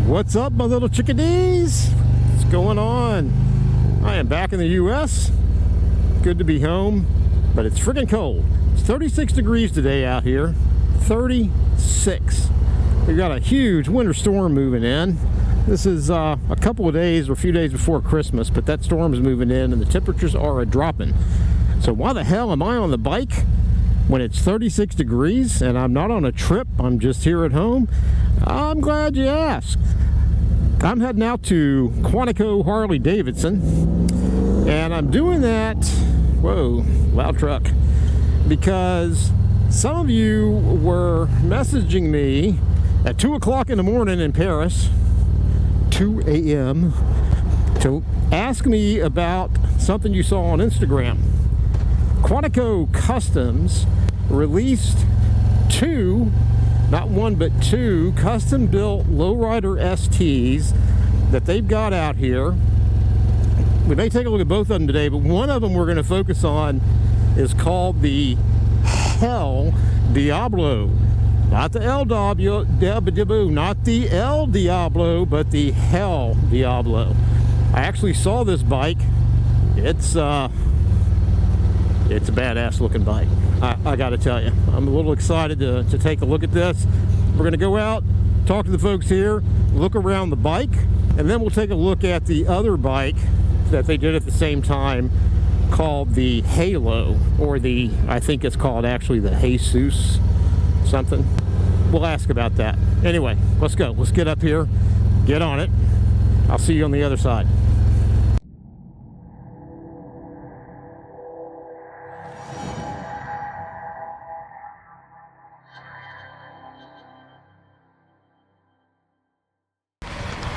What's up, my little chickadees? What's going on? I am back in the US. Good to be home, but it's freaking cold. It's 36 degrees today out here. 36. We've got a huge winter storm moving in. This is a couple of days or a few days before Christmas, but that storm is moving in and the temperatures are dropping. So why the hell am I on the bike when it's 36 degrees and I'm not on a trip? I'm just here at home. I'm glad you asked. I'm heading out to Quantico Harley-Davidson, and I'm doing that, whoa, loud truck, because some of you were messaging me at 2 o'clock in the morning in Paris, 2 a.m., to ask me about something you saw on Instagram. Quantico Customs released two, not one but two, custom built lowrider STs that they've got out here. We may take a look at both of them today, but one of them we're going to focus on is called the Hell Diablo. Not the El Diablo, not the El Diablo, but the Hell Diablo. I actually saw this bike. It's a badass looking bike. I gotta tell you, I'm a little excited to take a look at this. We're gonna go out, talk to the folks here, look around the bike, and then we'll take a look at the other bike that they did at the same time called the Halo, or the, I think it's called actually the Jesus something. We'll ask about that. Anyway, let's go. Let's get up here, get on it. I'll see you on the other side.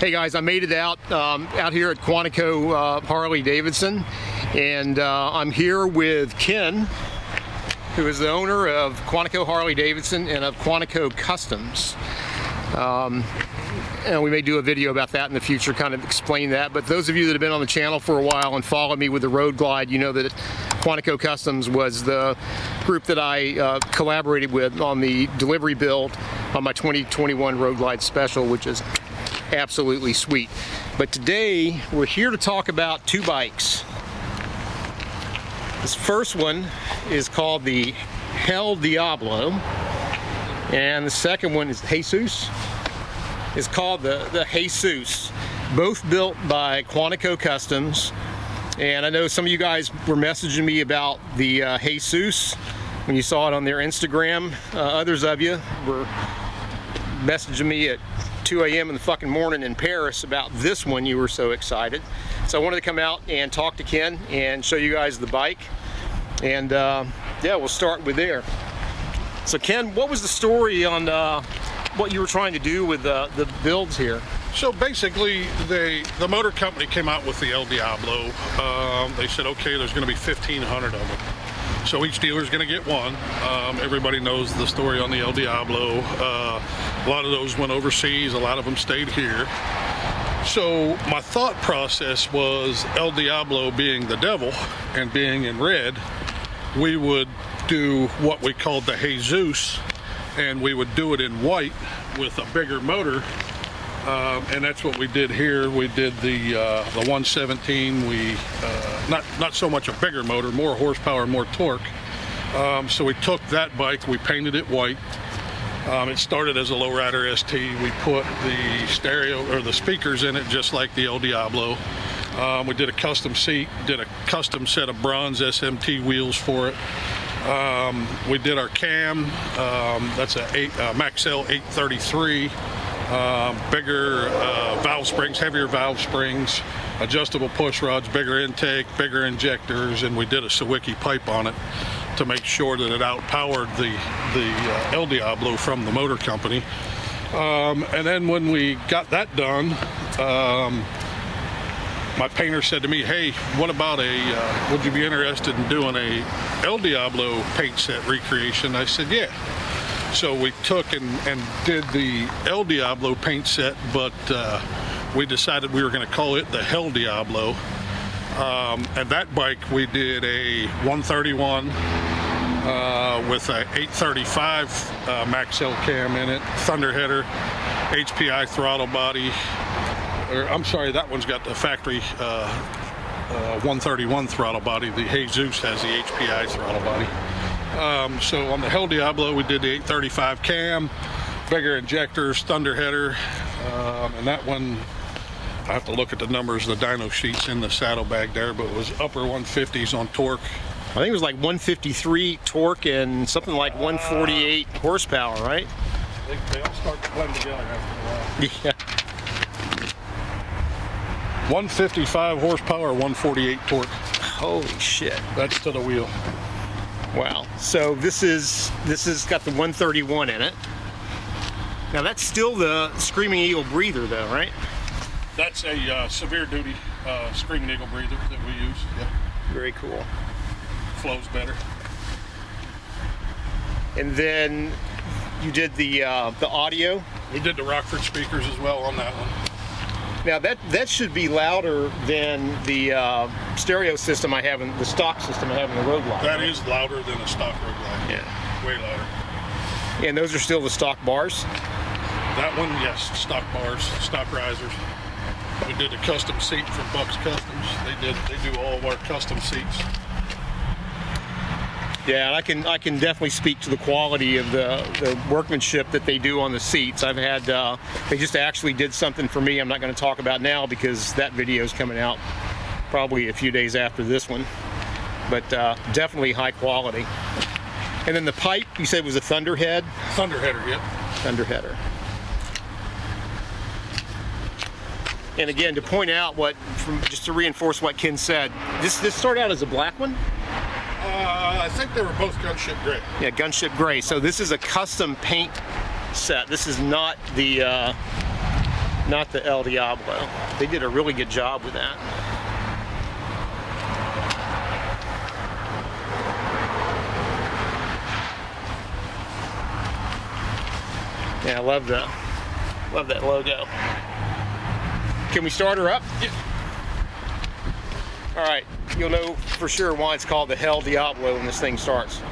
Hey guys, I made it out here at Quantico Harley-Davidson, and I'm here with Ken, who is the owner of Quantico Harley-Davidson and of Quantico Customs. And we may do a video about that in the future, kind of explain that. But those of you that have been on the channel for a while and follow me with the Road Glide, you know that Quantico Customs was the group that I collaborated with on the delivery build on my 2021 Road Glide Special, which is absolutely sweet. But today we're here to talk about two bikes. This first one is called the Hell Diablo, and the second one is Jesus. It's called the Jesus. Both built by Quantico Customs. And I know some of you guys were messaging me about the Jesus when you saw it on their Instagram. Others of you were messaging me at 2 a.m. in the fucking morning in Paris about this one. You were so excited. So I wanted to come out and talk to Ken and show you guys the bike. And yeah, we'll start with there. So Ken, what was the story on what you were trying to do with the builds here? So basically, the motor company came out with the El Diablo. They said, okay, there's going to be 1,500 of them. So each dealer is going to get one. Everybody knows the story on the El Diablo. A lot of those went overseas. A lot of them stayed here. So my thought process was, El Diablo being the devil and being in red, we would do what we called the Jesus, and we would do it in white with a bigger motor. And that's what we did here. We did the 117. We not so much a bigger motor, more horsepower, more torque. So we took that bike, we painted it white. It started as a lowrider ST. We put the stereo or the speakers in it just like the El Diablo. We did a custom seat, did a custom set of bronze SMT wheels for it. We did our cam. That's a Axeo 833. Bigger valve springs, heavier valve springs, adjustable push rods, bigger intake, bigger injectors, and we did a Sawicki pipe on it to make sure that it outpowered the El Diablo from the motor company. And then when we got that done, my painter said to me, hey, what about would you be interested in doing a El Diablo paint set recreation? I said, yeah. So we took and did the El Diablo paint set, but we decided we were going to call it the Hell Diablo. And that bike we did a 131 with a 835 Maxell cam in it, thunder header, HPI throttle body. Or I'm sorry, that one's got the factory 131 throttle body. The Jesus has the HPI throttle body. So on the Hell Diablo, we did the 835 cam, bigger injectors, thunder header, and that one, I have to look at the numbers, the dyno sheets in the saddlebag there, but it was upper 150s on torque. I think it was like 153 torque and something like 148 horsepower, right? They all start to blend together after a while. Yeah. 155 horsepower, 148 torque. Holy shit. That's to the wheel. Wow. So this is got the 131 in it. Now that's still the Screaming Eagle breather though, right? That's a severe duty Screaming Eagle breather that we use. Yep. Very cool. Flows better. And then you did the audio. We did the Rockford speakers as well on that one. Now that should be louder than the stereo system I have in the stock system I have in the Road Glide. That is louder than a stock Road Glide. Yeah. Way louder. And those are still the stock bars? That one, yes, stock bars, stock risers. We did a custom seat for Buck's Customs. They do all of our custom seats. Yeah, and I can definitely speak to the quality of the workmanship that they do on the seats. I've had they just actually did something for me I'm not going to talk about now because that video is coming out probably a few days after this one. But definitely high quality. And then the pipe, you said was a Thunderhead? Thunderheader, yep. Thunderheader. And again, to point out just to reinforce what Ken said, this started out as a black one? I think they were both gunship gray. Yeah, gunship gray. So this is a custom paint set. This is not the El Diablo. They did a really good job with that. Yeah, I love that logo. Can we start her up? Yeah. All right, you'll know for sure why it's called the Hell Diablo when this thing starts.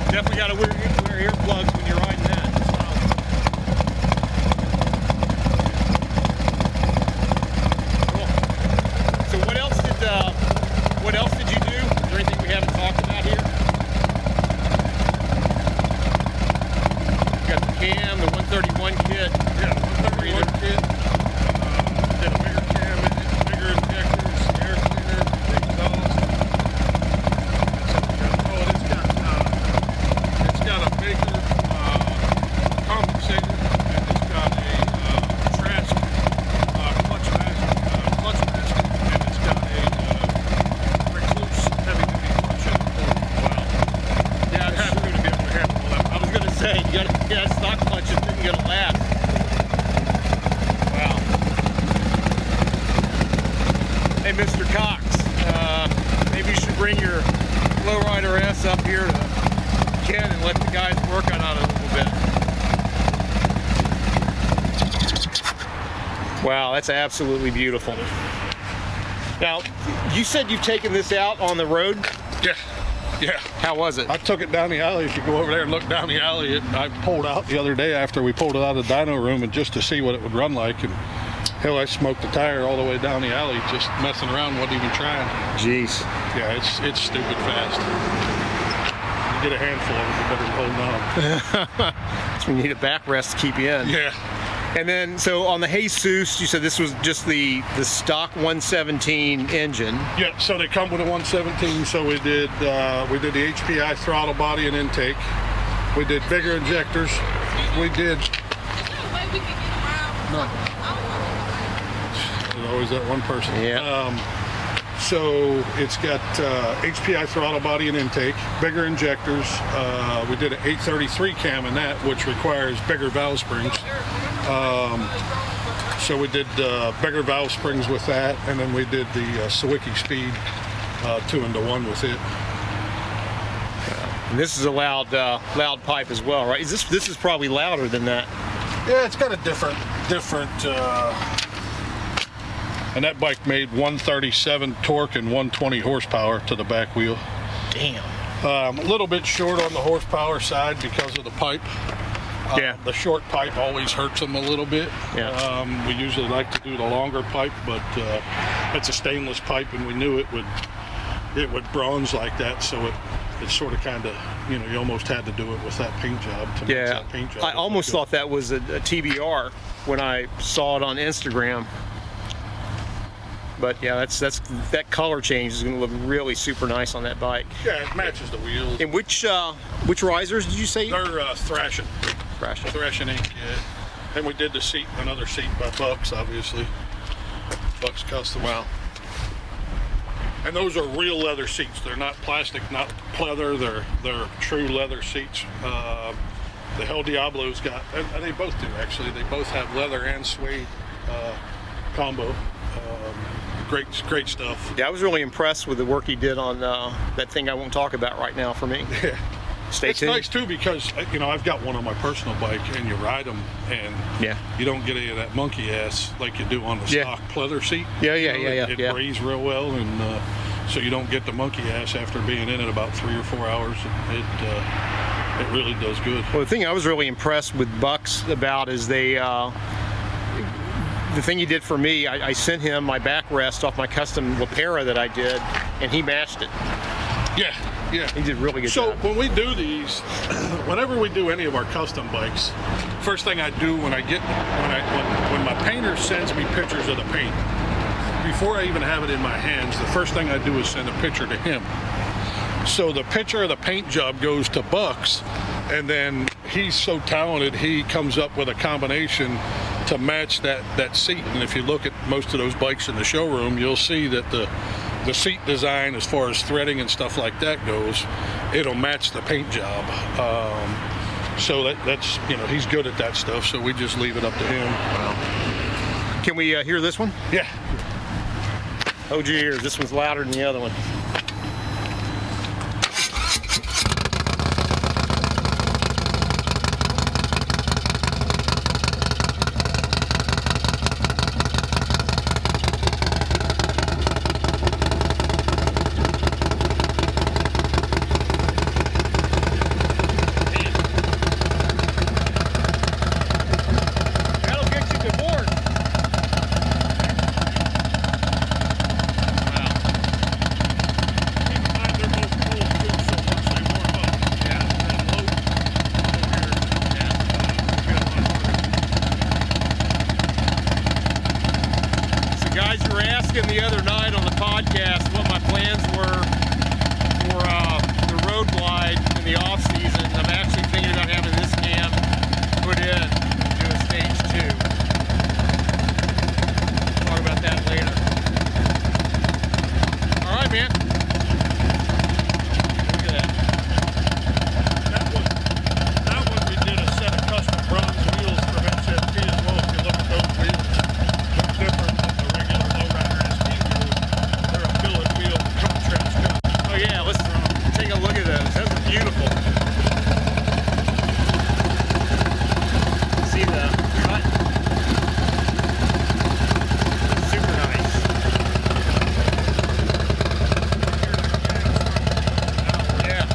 Definitely got to wear earplugs when you're riding that. Cool. So what else did you do? Is there anything we haven't talked about here? You got the cam, the 131 kit. Yeah, 131 kit. Did a bigger cam, bigger injectors, air cleaner, exhaust. It's got a bigger compensator, and it's got a trash clutch master, and it's got a recluse heavy duty clutch in it. Wow. Yeah, It's going to be able to handle all that. I was gonna say you got a stock clutch that didn't get a last. Wow. Hey, Mr. Cox, maybe you should bring your lowrider ass up here to Ken and let the guys work on it a little bit. Wow, that's absolutely beautiful. Now, you said you've taken this out on the road. Yeah. Yeah. How was it? I took it down the alley. If you go over there and look down the alley, I pulled out the other day after we pulled it out of the dyno room and just to see what it would run like. And hell, I smoked the tire all the way down the alley, just messing around, wasn't even trying. Jeez. Yeah, it's stupid fast. You get a handful of it, you better hold on. So we need a backrest to keep you in. Yeah. And then, so on the Jesus, you said this was just the stock 117 engine. Yeah, so they come with a 117, so we did the HPI throttle body and intake. We did bigger injectors. We did... No. There's always that one person. Yeah. So it's got HPI throttle body and intake, bigger injectors. We did an 833 cam in that, which requires bigger valve springs. So we did bigger valve springs with that, and then we did the Sawicki Speed 2-in-1 with it. And this is a loud pipe as well, right? This is probably louder than that. Yeah, it's got a different. And that bike made 137 torque and 120 horsepower to the back wheel. Damn. A little bit short on the horsepower side because of the pipe. Yeah. The short pipe always hurts them a little bit. Yeah. We usually like to do the longer pipe, but it's a stainless pipe, and we knew it would bronze like that, so it sort of kind of, you almost had to do it with that paint job to match that paint job. I almost thought that was a TBR when I saw it on Instagram. But yeah, that color change is going to look really super nice on that bike. Yeah, it matches the wheels. And which risers did you say? They're Thrashing. Thrashing ink, yeah. And we did the seat, another seat by Bucks, obviously. Bucks Custom. Wow. And those are real leather seats. They're not plastic, not pleather. They're true leather seats. The Hell Diablo's got, and they both do actually. They both have leather and suede combo. Great stuff. Yeah, I was really impressed with the work he did on that thing I won't talk about right now for me. Yeah. Stay tuned. It's nice too because I've got one on my personal bike, and you ride them, and you don't get any of that monkey ass like you do on the stock pleather seat. It breathes real well, and so you don't get the monkey ass after being in it about 3 or 4 hours. It really does good. Well, the thing I was really impressed with Bucks about is the thing he did for me. I sent him my backrest off my custom Pera that I did, and he matched it. Yeah. He did a really good job. So when we do these, whenever we do any of our custom bikes, first thing I do when my painter sends me pictures of the paint, before I even have it in my hands, the first thing I do is send a picture to him. So the picture of the paint job goes to Bucks, and then he's so talented, he comes up with a combination to match that seat. And if you look at most of those bikes in the showroom, you'll see that the seat design, as far as threading and stuff like that goes, it'll match the paint job. So that's he's good at that stuff, so we just leave it up to him. Wow. Can we hear this one? Yeah. Hold your ears, this one's louder than the other one. The other night on the podcast what my plans were for the road glide in the off season. I'm actually thinking about having this cam put in to a stage 2. We'll talk about that later. All right, man. Look at that. That one we did a set of custom bronze wheels from HFT as well. If you look at those wheels, they're different than the regular lowrider. Oh yeah, let's take a look at those. Those are beautiful. See the cut? Super nice. Yeah.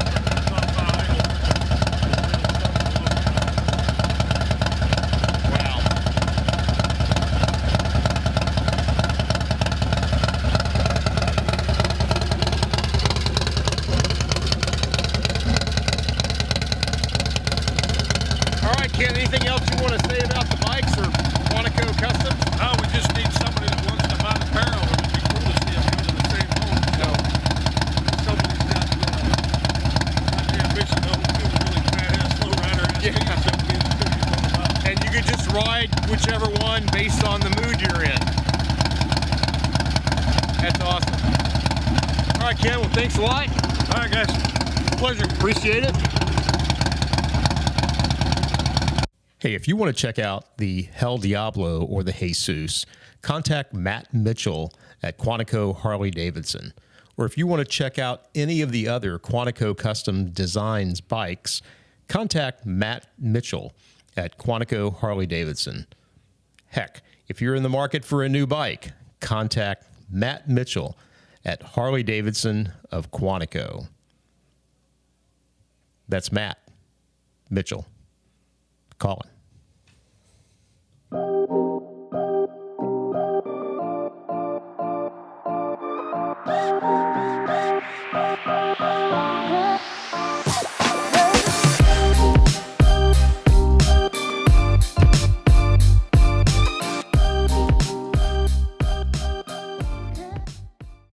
Wow. Anything else you want to say about the bikes or Quantico Custom? No, we just need somebody that wants to mount a Pera. It would be cool to see them go to the same home. So somebody's got the ambition to do a really badass low rider. And you could just ride whichever one based on the mood you're in. That's awesome. All right, Ken. Well, thanks a lot. All right, guys. Pleasure. Appreciate it. Hey, if you want to check out the Hell Diablo or the Jesus, contact Matt Mitchell at Quantico Harley-Davidson. Or if you want to check out any of the other Quantico Custom Designs bikes, contact Matt Mitchell at Quantico Harley-Davidson. Heck, if you're in the market for a new bike, contact Matt Mitchell at Harley-Davidson of Quantico. That's Matt Mitchell. Call him.